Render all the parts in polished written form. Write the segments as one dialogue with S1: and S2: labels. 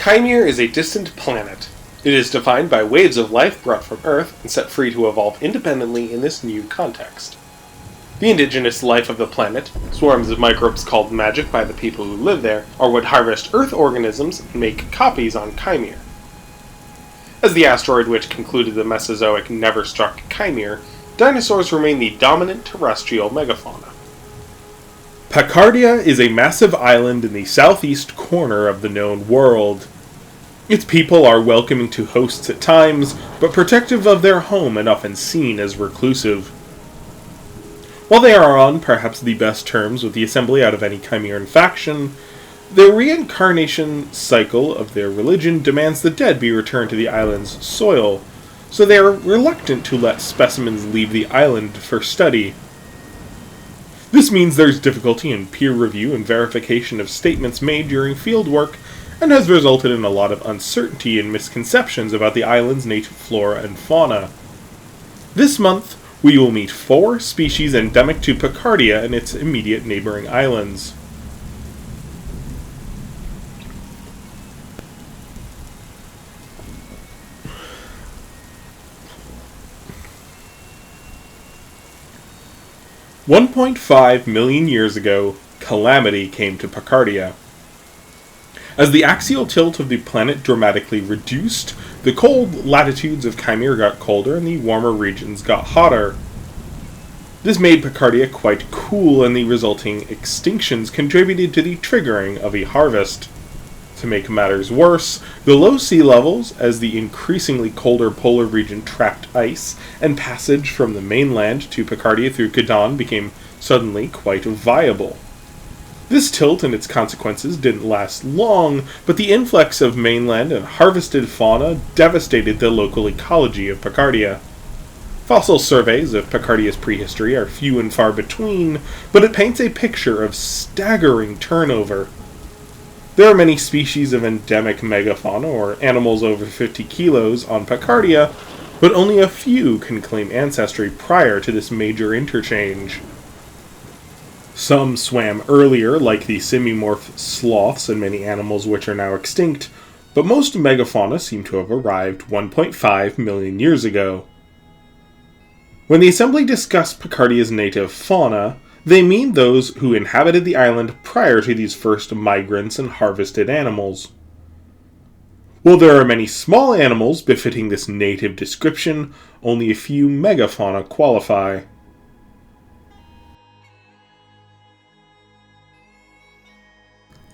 S1: Kaimere is a distant planet. It is defined by waves of life brought from Earth and set free to evolve independently in this new context. The indigenous life of the planet, swarms of microbes called magic by the people who live there, are what harvest Earth organisms and make copies on Kaimere. As the asteroid which concluded the Mesozoic never struck Kaimere, dinosaurs remain the dominant terrestrial megafauna.
S2: Pakardia is a massive island in the southeast corner of the known world. Its people are welcoming to hosts at times, but protective of their home and often seen as reclusive. While they are on perhaps the best terms with the assembly out of any Chimeran faction, the reincarnation cycle of their religion demands the dead be returned to the island's soil, so they are reluctant to let specimens leave the island for study. This means there's difficulty in peer review and verification of statements made during field work, and has resulted in a lot of uncertainty and misconceptions about the island's native flora and fauna. This month, we will meet 4 species endemic to Pakardia and its immediate neighboring islands. $1.5 million years ago, calamity came to Pakardia. As the axial tilt of the planet dramatically reduced, the cold latitudes of Kaimere got colder and the warmer regions got hotter. This made Pakardia quite cool, and the resulting extinctions contributed to the triggering of a harvest. To make matters worse, the low sea levels, as the increasingly colder polar region trapped ice, and passage from the mainland to Pakardia through Kadan became suddenly quite viable. This tilt and its consequences didn't last long, but the influx of mainland and harvested fauna devastated the local ecology of Pakardia. Fossil surveys of Pakardia's prehistory are few and far between, but it paints a picture of staggering turnover. There are many species of endemic megafauna, or animals over 50 kilos, on Pakardia, but only a few can claim ancestry prior to this major interchange. Some swam earlier, like the simimorph sloths and many animals which are now extinct, but most megafauna seem to have arrived 1.5 million years ago. When the Assembly discuss Pakardia's native fauna, they mean those who inhabited the island prior to these first migrants and harvested animals. While there are many small animals befitting this native description, only a few megafauna qualify.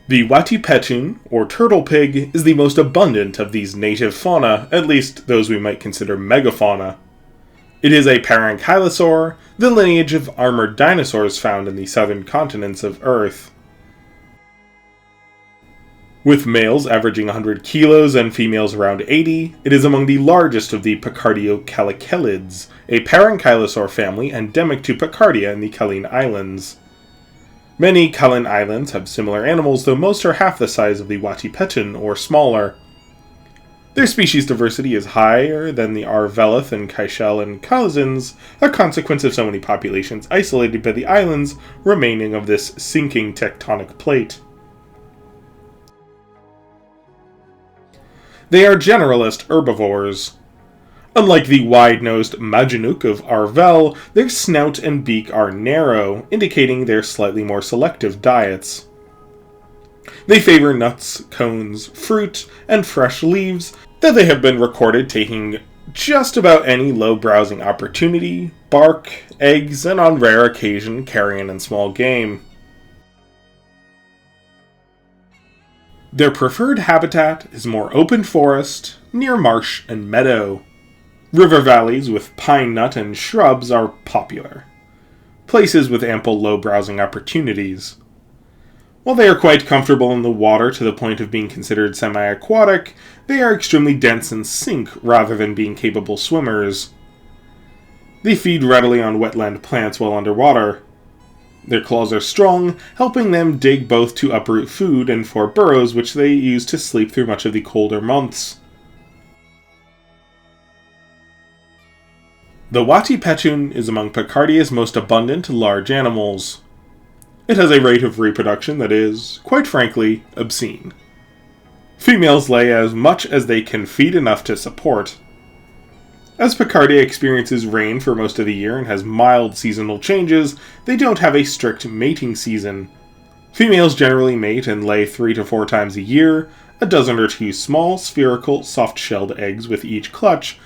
S2: The Watipetun, or turtle pig, is the most abundant of these native fauna, at least those we might consider megafauna. It is a ankylosaur, the lineage of armored dinosaurs found in the southern continents of Earth. With males averaging 100 kilos and females around 80, it is among the largest of the Pakardiocallicelids, a parankylosaur family endemic to Pakardia in the Kaline Islands. Many Kaline Islands have similar animals, though most are half the size of the Watipetun or smaller. Their species diversity is higher than the Arvelith and Kaishel and Kalazins, a consequence of so many populations isolated by the islands remaining of this sinking tectonic plate. They are generalist herbivores. Unlike the wide-nosed Majinuk of Arvel, their snout and beak are narrow, indicating their slightly more selective diets. They favor nuts, cones, fruit, and fresh leaves, though they have been recorded taking just about any low-browsing opportunity, bark, eggs, and on rare occasion carrion and small game. Their preferred habitat is more open forest, near marsh and meadow. River valleys with pine nut and shrubs are popular. Places with ample low-browsing opportunities. While they are quite comfortable in the water to the point of being considered semi-aquatic, they are extremely dense and sink rather than being capable swimmers. They feed readily on wetland plants while underwater. Their claws are strong, helping them dig both to uproot food and for burrows which they use to sleep through much of the colder months. The Watipetun is among Pakardia's most abundant large animals. It has a rate of reproduction that is, quite frankly, obscene. Females lay as much as they can feed enough to support. As Pakardia experiences rain for most of the year and has mild seasonal changes, they don't have a strict mating season. Females generally mate and lay 3 to 4 times a year, a dozen or two small, spherical, soft-shelled eggs with each clutch,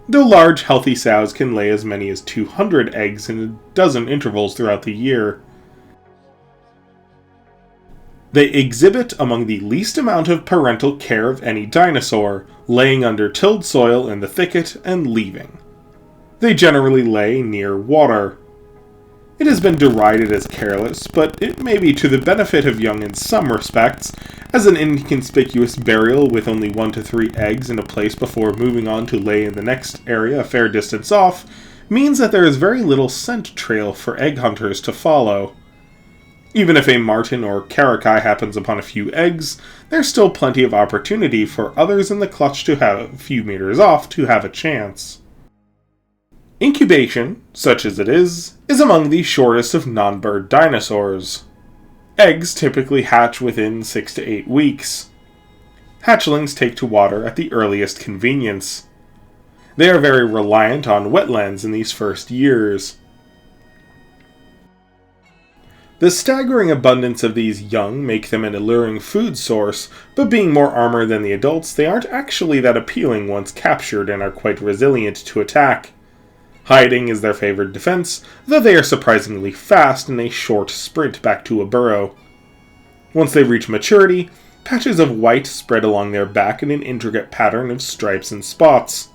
S2: though large, healthy sows can lay as many as 200 eggs in a dozen intervals throughout the year. They exhibit among the least amount of parental care of any dinosaur, laying under tilled soil in the thicket and leaving. They generally lay near water. It has been derided as careless, but it may be to the benefit of young in some respects, as an inconspicuous burial with only 1 to 3 eggs in a place before moving on to lay in the next area a fair distance off, means that there is very little scent trail for egg hunters to follow. Even if a martin or caracal happens upon a few eggs, there's still plenty of opportunity for others in the clutch to have a few meters off to have a chance. Incubation, such as it is among the shortest of non-bird dinosaurs. Eggs typically hatch within 6 to 8 weeks. Hatchlings take to water at the earliest convenience. They are very reliant on wetlands in these first years. The staggering abundance of these young make them an alluring food source, but being more armored than the adults, they aren't actually that appealing once captured and are quite resilient to attack. Hiding is their favored defense, though they are surprisingly fast in a short sprint back to a burrow. Once they reach maturity, patches of white spread along their back in an intricate pattern of stripes and spots.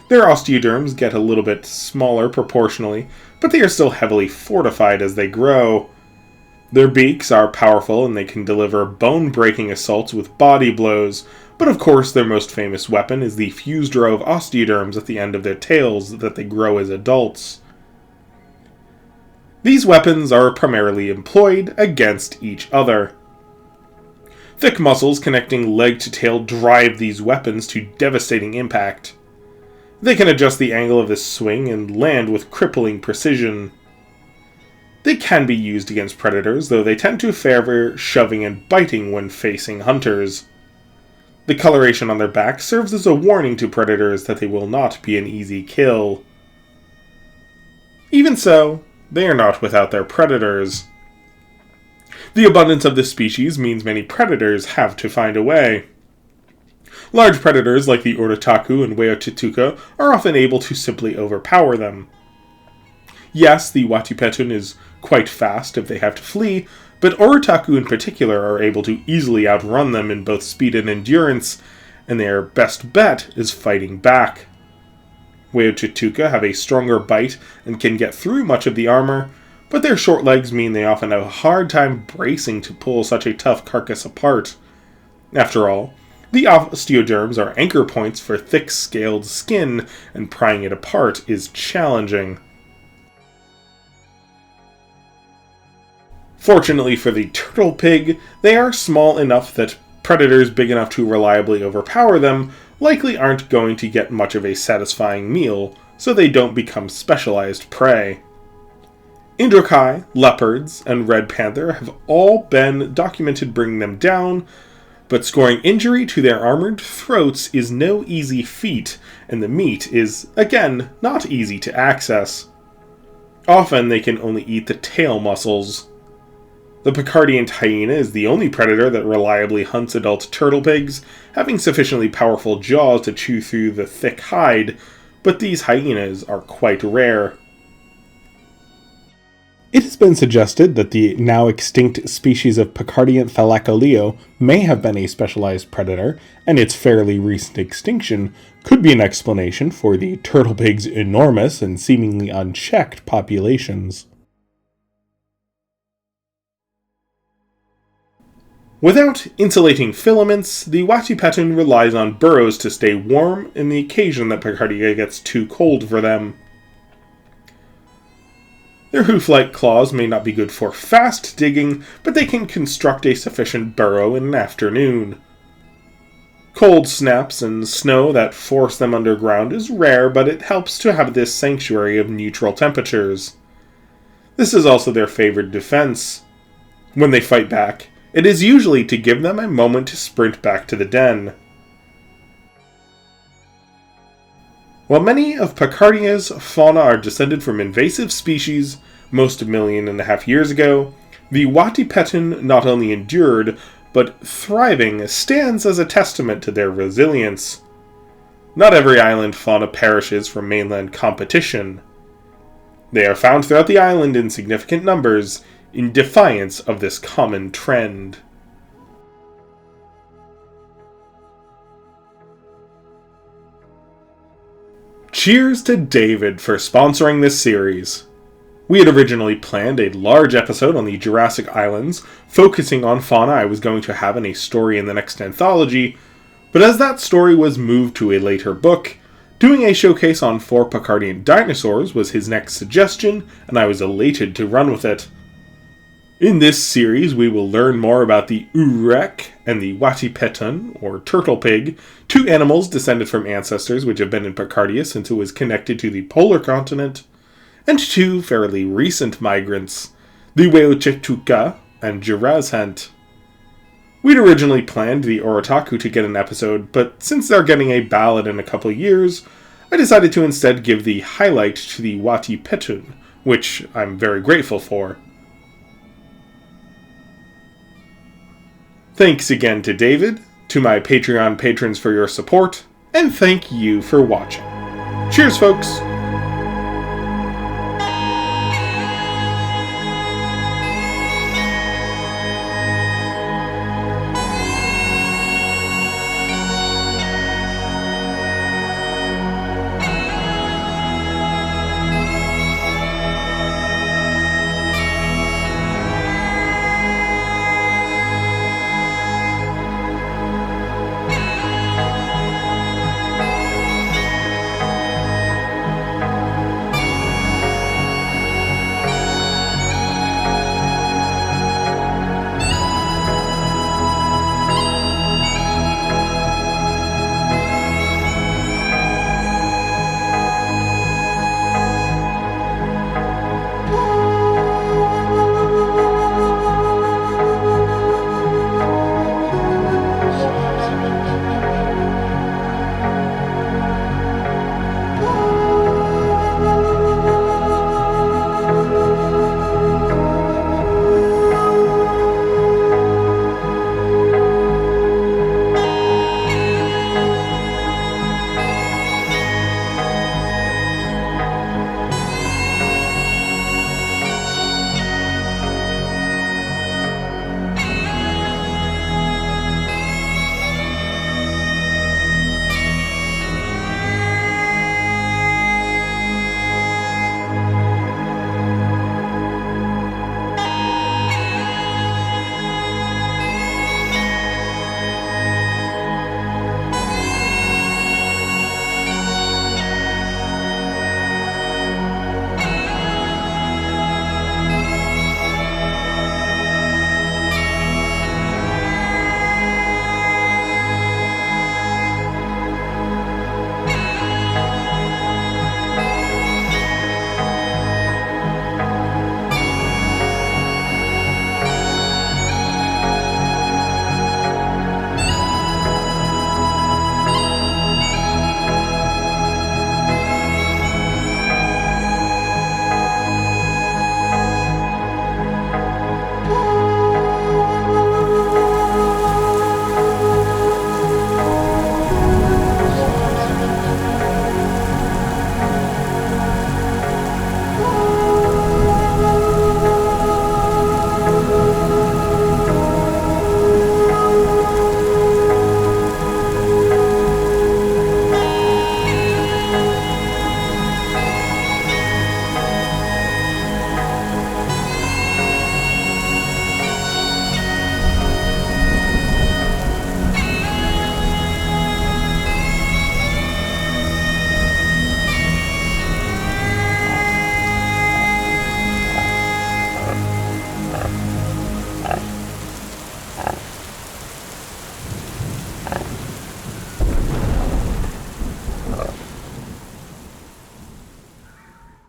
S2: Their osteoderms get a little bit smaller proportionally, but they are still heavily fortified as they grow. Their beaks are powerful and they can deliver bone-breaking assaults with body blows, but of course their most famous weapon is the fused row of osteoderms at the end of their tails that they grow as adults. These weapons are primarily employed against each other. Thick muscles connecting leg to tail drive these weapons to devastating impact. They can adjust the angle of this swing and land with crippling precision. They can be used against predators, though they tend to favor shoving and biting when facing hunters. The coloration on their back serves as a warning to predators that they will not be an easy kill. Even so, they are not without their predators. The abundance of this species means many predators have to find a way. Large predators like the urataku and weochetu'ka are often able to simply overpower them. Yes, the Watipetun is quite fast if they have to flee, but urataku in particular are able to easily outrun them in both speed and endurance, and their best bet is fighting back. Weochetu'ka have a stronger bite and can get through much of the armor, but their short legs mean they often have a hard time bracing to pull such a tough carcass apart. After all, the osteoderms are anchor points for thick-scaled skin, and prying it apart is challenging. Fortunately for the turtle pig, they are small enough that predators big enough to reliably overpower them likely aren't going to get much of a satisfying meal, so they don't become specialized prey. Indrokai, leopards, and red panther have all been documented bringing them down, but scoring injury to their armored throats is no easy feat, and the meat is, again, not easy to access. Often they can only eat the tail muscles. The Pakardian hyena is the only predator that reliably hunts adult turtle pigs, having sufficiently powerful jaws to chew through the thick hide, but these hyenas are quite rare. It has been suggested that the now extinct species of Pakardian thylacoleo may have been a specialized predator, and its fairly recent extinction could be an explanation for the turtle pig's enormous and seemingly unchecked populations. Without insulating filaments, the Watipetun relies on burrows to stay warm in the occasion that Pakardia gets too cold for them. Their hoof-like claws may not be good for fast digging, but they can construct a sufficient burrow in an afternoon. Cold snaps and snow that force them underground is rare, but it helps to have this sanctuary of neutral temperatures. This is also their favored defense. When they fight back, it is usually to give them a moment to sprint back to the den. While many of Pakardia's fauna are descended from invasive species most 1.5 million years ago, the Watipetun not only endured, but thriving stands as a testament to their resilience. Not every island fauna perishes from mainland competition. They are found throughout the island in significant numbers, in defiance of this common trend. Cheers to David for sponsoring this series. We had originally planned a large episode on the Jurassic Islands, focusing on fauna I was going to have in a story in the next anthology, but as that story was moved to a later book, doing a showcase on 4 Pakardian dinosaurs was his next suggestion, and I was elated to run with it. In this series, we will learn more about the urek and the Watipetun, or turtle pig, 2 animals descended from ancestors which have been in Pakardia since it was connected to the polar continent, and 2 fairly recent migrants, the weochetu'ka and jurazhent. We'd originally planned the Orotaku to get an episode, but since they're getting a ballad in a couple years, I decided to instead give the highlight to the Watipetun, which I'm very grateful for. Thanks again to David, to my Patreon patrons for your support, and thank you for watching. Cheers, folks!